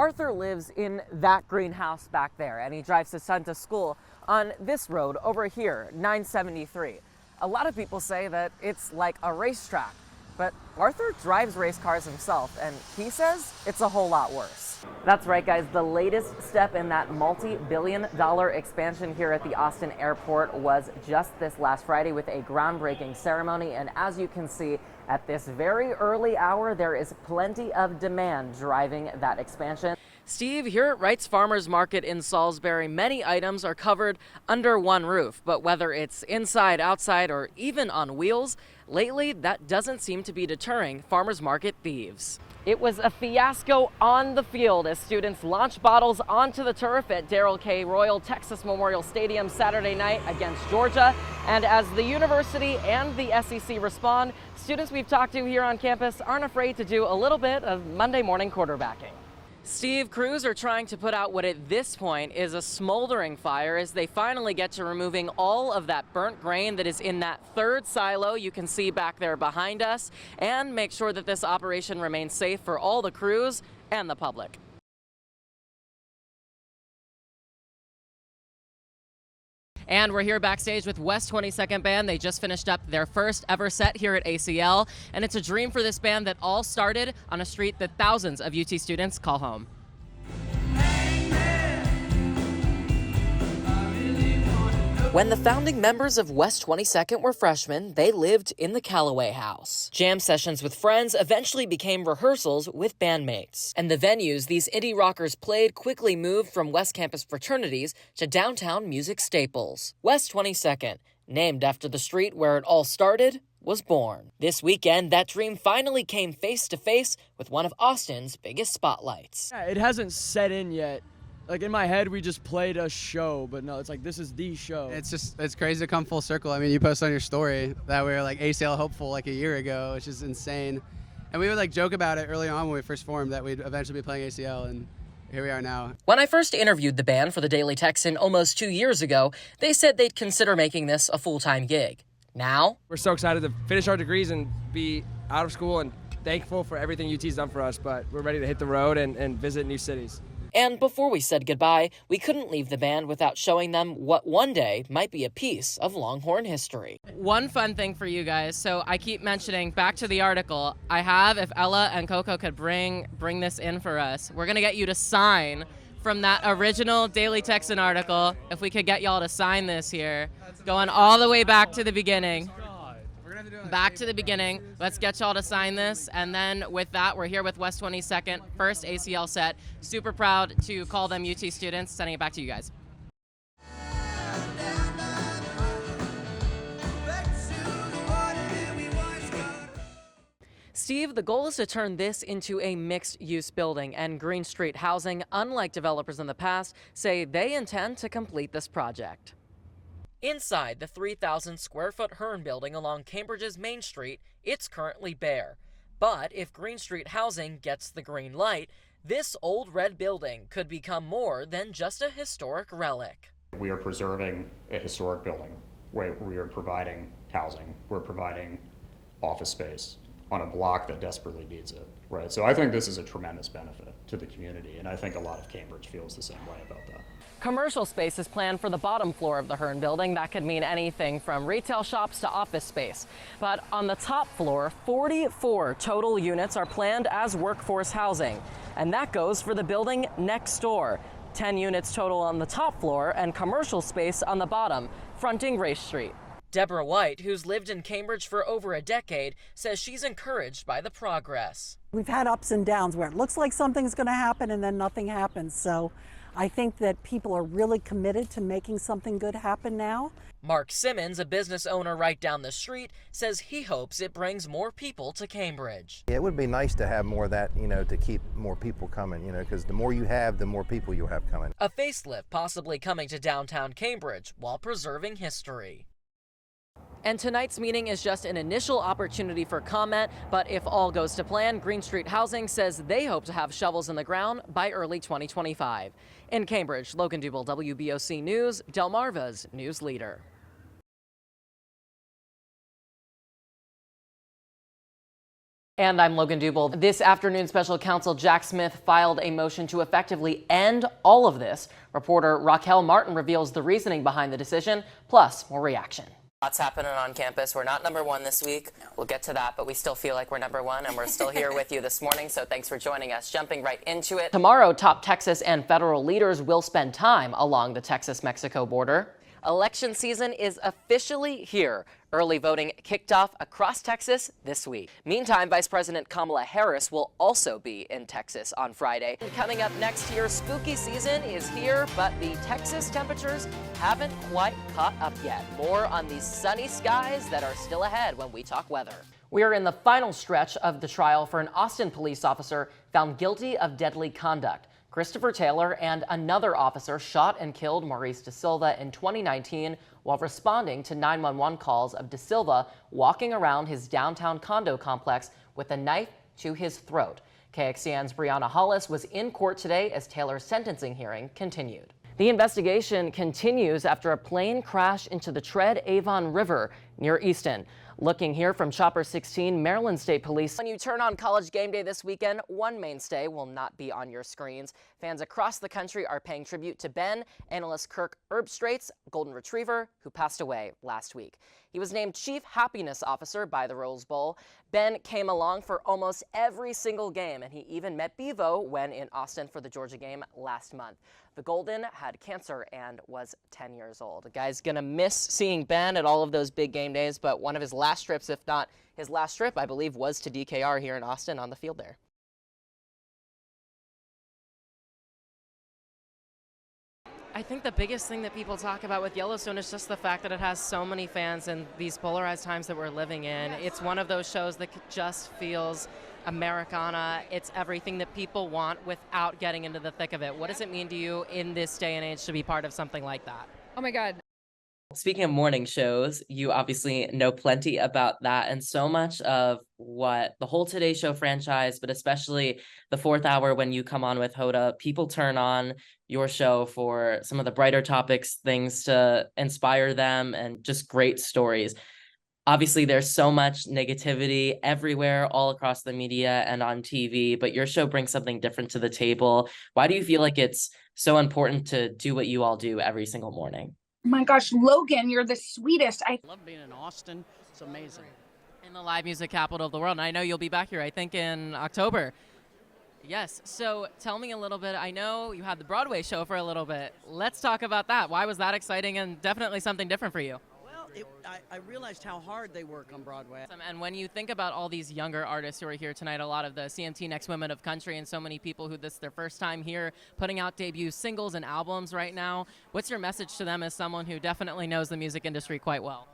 Arthur lives in that greenhouse back there, and he drives his son to school on this road over here, 973. A lot of people say that it's like a racetrack, but Arthur drives race cars himself, and he says it's a whole lot worse. That's right, guys. The latest step in that multi-billion-dollar expansion here at the Austin airport was just this last Friday with a groundbreaking ceremony. And as you can see, at this very early hour, there is plenty of demand driving that expansion. Steve, here at Wright's Farmers Market in Salisbury, many items are covered under one roof, but whether it's inside, outside, or even on wheels, lately that doesn't seem to be deterring farmers market thieves. It was a fiasco on the field as students launched bottles onto the turf at Darrell K. Royal Texas Memorial Stadium Saturday night against Georgia. And as the university and the SEC respond, students we've talked to here on campus aren't afraid to do a little bit of Monday morning quarterbacking. Steve, crews are trying to put out what at this point is a smoldering fire as they finally get to removing all of that burnt grain that is in that third silo you can see back there behind us, and make sure that this operation remains safe for all the crews and the public. And we're here backstage with West 22nd Band. They just finished up their first ever set here at ACL. And it's a dream for this band that all started on a street that thousands of UT students call home. When the founding members of West 22nd were freshmen, they lived in the Callaway House. Jam sessions with friends eventually became rehearsals with bandmates. And the venues these indie rockers played quickly moved from West Campus fraternities to downtown music staples. West 22nd, named after the street where it all started, was born. This weekend, that dream finally came face to face with one of Austin's biggest spotlights. Yeah, it hasn't set in yet. Like, in my head, we just played a show, but no, it's like, this is the show. It's crazy to come full circle. I mean, you post on your story that we were like ACL hopeful like a year ago, which is insane. And we would like joke about it early on when we first formed that we'd eventually be playing ACL, and here we are now. When I first interviewed the band for the Daily Texan almost 2 years ago, they said they'd consider making this a full-time gig. Now, we're so excited to finish our degrees and be out of school and thankful for everything UT's done for us, but we're ready to hit the road and visit new cities. And before we said goodbye, we couldn't leave the band without showing them what one day might be a piece of Longhorn history. One fun thing for you guys, so I keep mentioning, back to the article, I have, if Ella and Coco could bring this in for us, we're going to get you to sign from that original Daily Texan article. If we could get y'all to sign this here, going all the way back to the beginning. Back to the beginning. Let's get y'all to sign this. And then with that, we're here with West 22nd, first ACL set. Super proud to call them UT students. Sending it back to you guys. Steve, the goal is to turn this into a mixed-use building, and Green Street Housing, unlike developers in the past, say they intend to complete this project. Inside the 3,000-square-foot Hearn building along Cambridge's Main Street, it's currently bare. But if Green Street Housing gets the green light, this old red building could become more than just a historic relic. We are preserving a historic building where we are providing housing. We're providing office space on a block that desperately needs it, right? So I think this is a tremendous benefit to the community, and I think a lot of Cambridge feels the same way about that. Commercial space is planned for the bottom floor of the Hearn building. That could mean anything from retail shops to office space. But on the top floor, 44 total units are planned as workforce housing. And that goes for the building next door. 10 units total on the top floor and commercial space on the bottom, fronting Race Street. Deborah White, who's lived in Cambridge for over a decade, says she's encouraged by the progress. We've had ups and downs where it looks like something's going to happen and then nothing happens. So I think that people are really committed to making something good happen now. Mark Simmons, a business owner right down the street, says he hopes it brings more people to Cambridge. It would be nice to have more of that, to keep more people coming, because the more you have, the more people you'll have coming. A facelift possibly coming to downtown Cambridge while preserving history. And tonight's meeting is just an initial opportunity for comment, but if all goes to plan, Green Street Housing says they hope to have shovels in the ground by early 2025. In Cambridge, Logan Dubel, WBOC News, Delmarva's news leader. And I'm Logan Dubel. This afternoon, special counsel Jack Smith filed a motion to effectively end all of this. Reporter Raquel Martin reveals the reasoning behind the decision, plus more reaction. Lots happening on campus. We're not number one this week. We'll get to that, but we still feel like we're number one, and we're still here with you this morning, so thanks for joining us. Jumping right into it. Tomorrow, top Texas and federal leaders will spend time along the Texas-Mexico border. Election season is officially here. Early voting kicked off across Texas this week. Meantime, Vice President Kamala Harris will also be in Texas on Friday. Coming up next year, spooky season is here, but the Texas temperatures haven't quite caught up yet. More on these sunny skies that are still ahead when we talk weather. We are in the final stretch of the trial for an Austin police officer found guilty of deadly conduct. Christopher Taylor and another officer shot and killed Maurice Da Silva in 2019 while responding to 911 calls of Da Silva walking around his downtown condo complex with a knife to his throat. KXCN's Brianna Hollis was in court today as Taylor's sentencing hearing continued. The investigation continues after a plane crashed into the Tread Avon River near Easton. Looking here from Chopper 16, Maryland State Police. When you turn on College Game Day this weekend, one mainstay will not be on your screens. Fans across the country are paying tribute to Ben, analyst Kirk Herbstrait's golden retriever, who passed away last week. He was named Chief Happiness Officer by the Rose Bowl. Ben came along for almost every single game, and he even met Bevo when in Austin for the Georgia game last month. The Golden had cancer and was 10 years old. The guy's gonna miss seeing Ben at all of those big game days, but one of his last trips, if not his last trip, I believe, was to DKR here in Austin on the field there. I think the biggest thing that people talk about with Yellowstone is just the fact that it has so many fans in these polarized times that we're living in. It's one of those shows that just feels Americana. It's everything that people want without getting into the thick of it. What does it mean to you in this day and age to be part of something like that? Oh my God. Speaking of morning shows, you obviously know plenty about that, and so much of what the whole Today Show franchise, but especially the fourth hour when you come on with Hoda, people turn on your show for some of the brighter topics, things to inspire them, and just great stories. Obviously, there's so much negativity everywhere, all across the media and on TV, but your show brings something different to the table. Why do you feel like it's so important to do what you all do every single morning? Oh my gosh, Logan, you're the sweetest. I love being in Austin. It's amazing. In the live music capital of the world, and I know you'll be back here, I think, in October. Yes, so tell me a little bit. I know you had the Broadway show for a little bit. Let's talk about that. Why was that exciting and definitely something different for you? I realized how hard they work on Broadway. And when you think about all these younger artists who are here tonight, a lot of the CMT Next Women of Country and so many people who this is their first time here putting out debut singles and albums right now, what's your message to them as someone who definitely knows the music industry quite well?